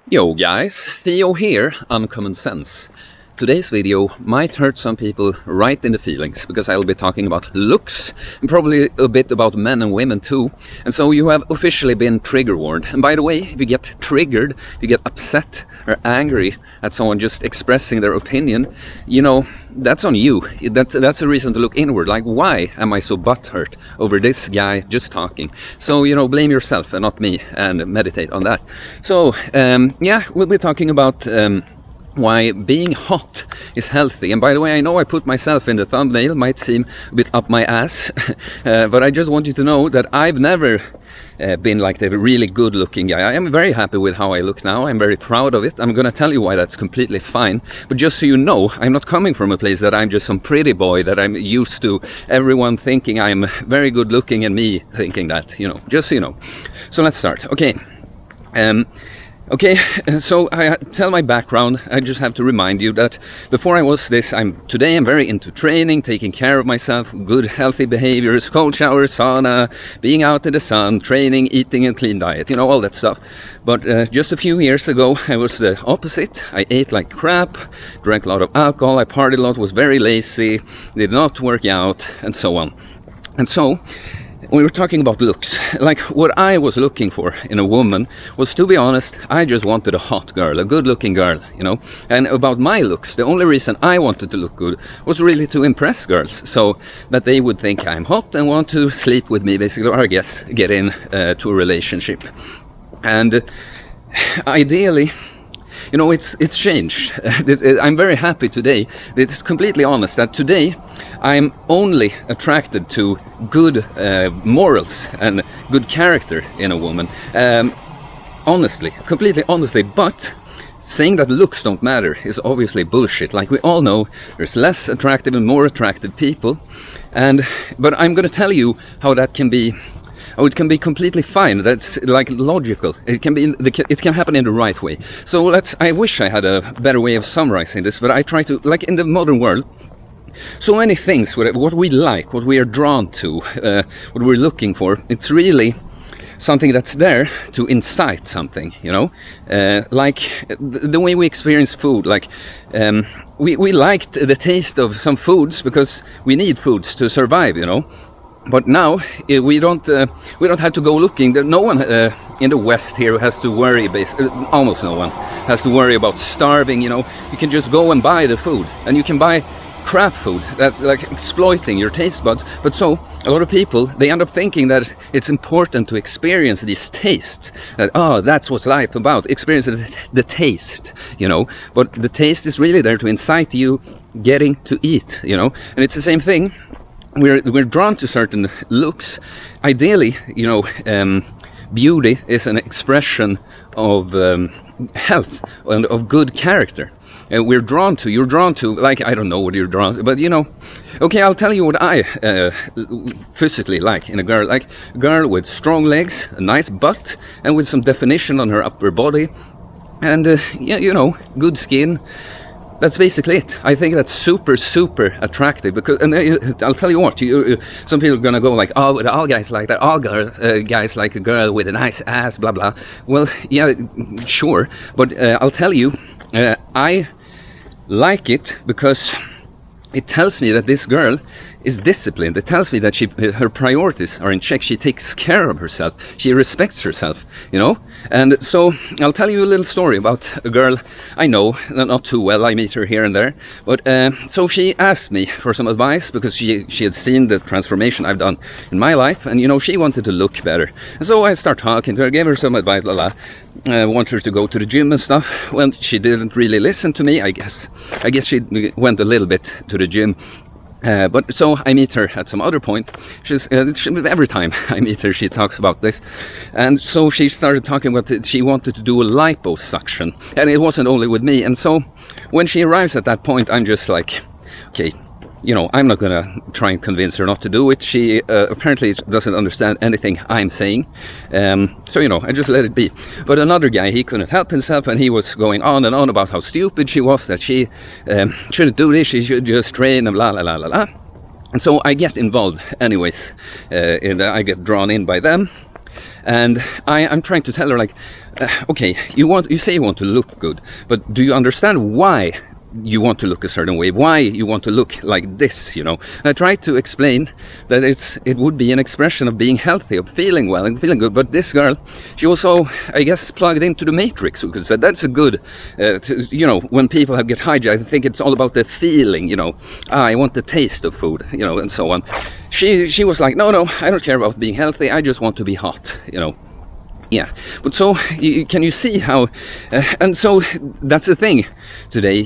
Yo guys, Theo here, Uncommon Sense. Today's video might hurt some people right in the feelings, because I'll be talking about looks, and probably a bit about men and women too. And so you have officially been trigger warned. And by the way, if you get triggered, if you get upset or angry at someone just expressing their opinion, you know, that's on you. That's a reason to look inward, like, why am I so butthurt over this guy just talking? So, you know, blame yourself and not me, and meditate on that. So, yeah, we'll be talking about why being hot is healthy. And by the way, I know I put myself in the thumbnail, might seem a bit up my ass, but I just want you to know that I've never been like the really good looking guy. I am very happy with how I look now. I'm very proud of it. I'm gonna tell you why that's completely fine. But just so you know, I'm not coming from a place that I'm just some pretty boy, that I'm used to everyone thinking I'm very good looking and me thinking that, you know, just so you know. So let's start. Okay, so I tell my background. I just have to remind you that before I was this, today I'm very into training, taking care of myself, good healthy behaviors, cold shower, sauna, being out in the sun, training, eating a clean diet, you know, all that stuff. But just a few years ago, I was the opposite. I ate like crap, drank a lot of alcohol, I partied a lot, was very lazy, did not work out, and so on. And so we were talking about looks. Like, what I was looking for in a woman was, to be honest, I just wanted a hot girl, a good-looking girl, you know. And about my looks, the only reason I wanted to look good was really to impress girls, so that they would think I'm hot and want to sleep with me, basically, or I guess get in to a relationship. And ideally, you know, it's changed. I'm very happy today. It's completely honest that today I'm only attracted to good morals and good character in a woman. Honestly, completely honestly. But saying that looks don't matter is obviously bullshit. Like, we all know there's less attractive and more attractive people. But I'm going to tell you how that can be. Oh, it can be completely fine. That's like logical. It can happen in the right way. So I wish I had a better way of summarizing this, but I try to, like, in the modern world, so many things, what we like, what we are drawn to, what we're looking for, it's really something that's there to incite something, you know? Like the way we experience food, like we liked the taste of some foods because we need foods to survive, you know? But now we don't have to go looking. No one in the West here has to worry. Almost no one has to worry about starving. You know, you can just go and buy the food, and you can buy crap food that's like exploiting your taste buds. But so a lot of people, they end up thinking that it's important to experience these tastes. That, oh, that's what life about. Experience the taste, you know. But the taste is really there to incite you getting to eat, you know. And it's the same thing. We're drawn to certain looks. Ideally, you know, beauty is an expression of health and of good character. And you're drawn to, like, I don't know what you're drawn to, but you know, okay, I'll tell you what I physically like in a girl. Like a girl with strong legs, a nice butt, and with some definition on her upper body, and yeah, you know, good skin. That's basically it. I think that's super, super attractive, because, and I'll tell you what, some people are gonna go like, oh, all guys like that, all guys like a girl with a nice ass, blah blah. Well, yeah, sure, but I'll tell you, I like it because it tells me that this girl is disciplined. It tells me that her priorities are in check. She takes care of herself. She respects herself, you know. And so I'll tell you a little story about a girl I know, not too well. I meet her here and there. But so she asked me for some advice because she had seen the transformation I've done in my life, and you know, she wanted to look better. And so I start talking to her, gave her some advice, blah blah. I want her to go to the gym and stuff. Well, she didn't really listen to me. I guess she went a little bit to the gym. But so I meet her at some other point. Every time I meet her, she talks about this. And so she started talking about she wanted to do a liposuction. And it wasn't only with me. And so when she arrives at that point, I'm just like, okay, you know, I'm not gonna try and convince her not to do it. She apparently doesn't understand anything I'm saying. So, you know, I just let it be. But another guy, he couldn't help himself, and he was going on and on about how stupid she was, that she shouldn't do this, she should just train, and blah, blah, blah, blah, blah. And so I get involved anyways, and I get drawn in by them. and I'm trying to tell her, like, okay, you say you want to look good, but do you understand why you want to look a certain way, why you want to look like this, you know? And I try to explain that it would be an expression of being healthy, of feeling well and feeling good. But this girl, she also, I guess, plugged into the matrix, who could say that's a good, you know, when people get hijacked, I think it's all about the feeling, you know. I want the taste of food, you know, and so on. She was like, no, I don't care about being healthy, I just want to be hot, you know. Yeah, but so can you see how, and so that's the thing today.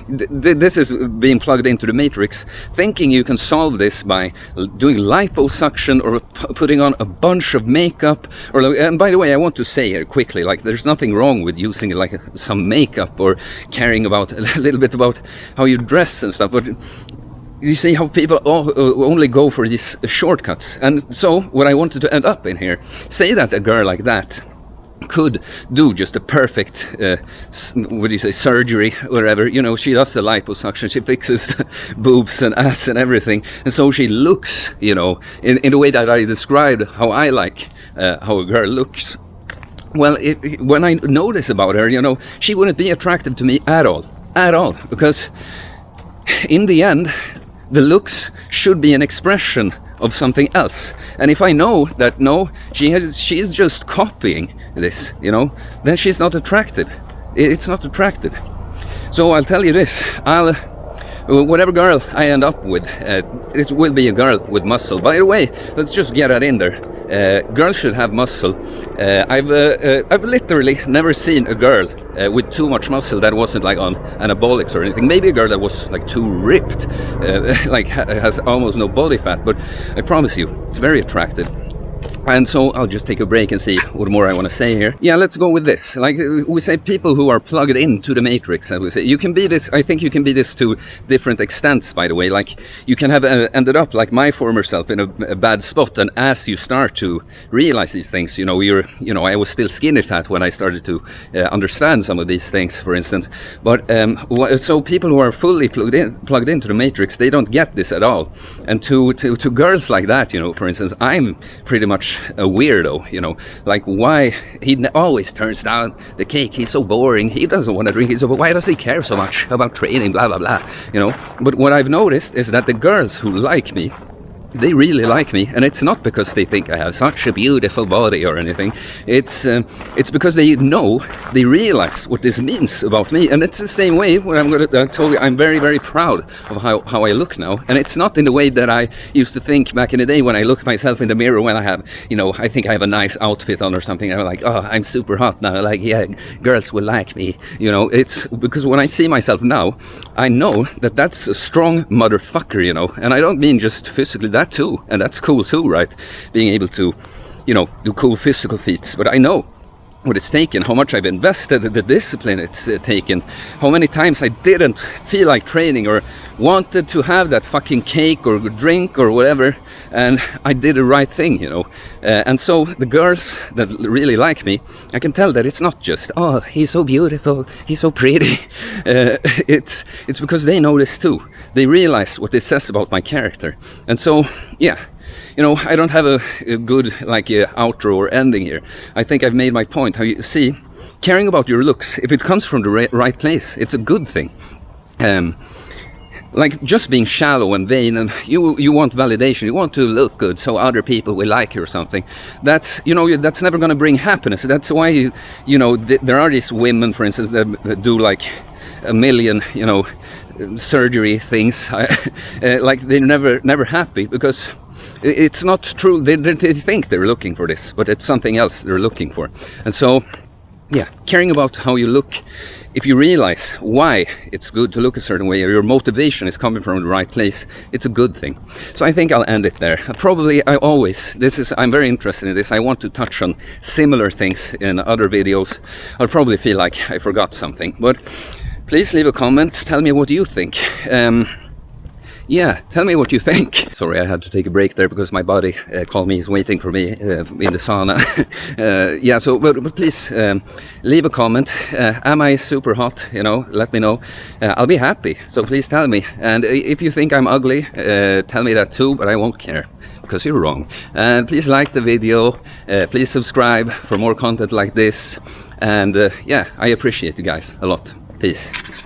This is being plugged into the matrix, thinking you can solve this by doing liposuction or putting on a bunch of makeup. And by the way, I want to say here quickly, like, there's nothing wrong with using like some makeup or caring about a little bit about how you dress and stuff, but you see how people only go for these shortcuts. And so what I wanted to end up in here, say that a girl like that could do just a perfect what do you say, surgery, whatever, you know. She does the liposuction, she fixes the boobs and ass and everything, and so she looks, you know, in the way that I described how I like how a girl looks. Well, when I notice about her, you know, she wouldn't be attractive to me at all, because in the end the looks should be an expression of something else. And if I know that no, she is just copying this, you know, then she's not attractive. It's not attractive. So I'll tell you this, whatever girl I end up with, it will be a girl with muscle. By the way, let's just get that in there. Girls should have muscle. I've literally never seen a girl with too much muscle that wasn't like on anabolics or anything. Maybe a girl that was like too ripped, like has almost no body fat, but I promise you, it's very attractive. And so I'll just take a break and see what more I want to say here. Yeah, let's go with this. Like we say, people who are plugged into the matrix, and we say you can be this. I think you can be this to different extents, by the way. Like you can have ended up like my former self in a bad spot, and as you start to realize these things, you know, I was still skinny fat when I started to understand some of these things, for instance. But so people who are fully plugged into the matrix, they don't get this at all. And to girls like that, you know, for instance, I'm pretty much a weirdo, you know, like why he always turns down the cake, he's so boring, he doesn't want to drink, he's so, why does he care so much about training, blah blah blah, you know. But what I've noticed is that the girls who like me, they really like me, and it's not because they think I have such a beautiful body or anything. It's because they realize what this means about me. And it's the same way when I told you I'm very, very proud of how I look now. And it's not in the way that I used to think back in the day when I look myself in the mirror when I have, you know, I think I have a nice outfit on or something. I'm like, oh, I'm super hot now. Like, yeah, girls will like me. You know, it's because when I see myself now, I know that that's a strong motherfucker, you know. And I don't mean just physically, that too, and that's cool too, right? Being able to, you know, do cool physical feats. But I know what it's taken, how much I've invested, the discipline it's taken, how many times I didn't feel like training or wanted to have that fucking cake or drink or whatever, and I did the right thing, you know. And so the girls that really like me, I can tell that it's not just, oh, he's so beautiful, he's so pretty. It's because they know this too. They realize what this says about my character. And so, yeah, you know, I don't have a good like outro or ending here. I think I've made my point. How you see, caring about your looks, if it comes from the right place, it's a good thing. Like just being shallow and vain, and you want validation, you want to look good so other people will like you or something. That's, you know, that's never going to bring happiness. That's why you know there are these women, for instance, that do like a million, you know, surgery things. Like they're never happy, because it's not true. They think they're looking for this, but it's something else they're looking for. And so, yeah, caring about how you look, if you realize why it's good to look a certain way, or your motivation is coming from the right place, it's a good thing. So I think I'll end it there. I'm very interested in this. I want to touch on similar things in other videos. I'll probably feel like I forgot something, but please leave a comment, tell me what you think. Yeah, tell me what you think. Sorry, I had to take a break there because my body called me, he's waiting for me in the sauna. Yeah, so, but please leave a comment. Am I super hot? You know, let me know. I'll be happy, so please tell me. And if you think I'm ugly, tell me that too, but I won't care. because you're wrong. And please like the video, please subscribe for more content like this, and yeah, I appreciate you guys a lot. Peace.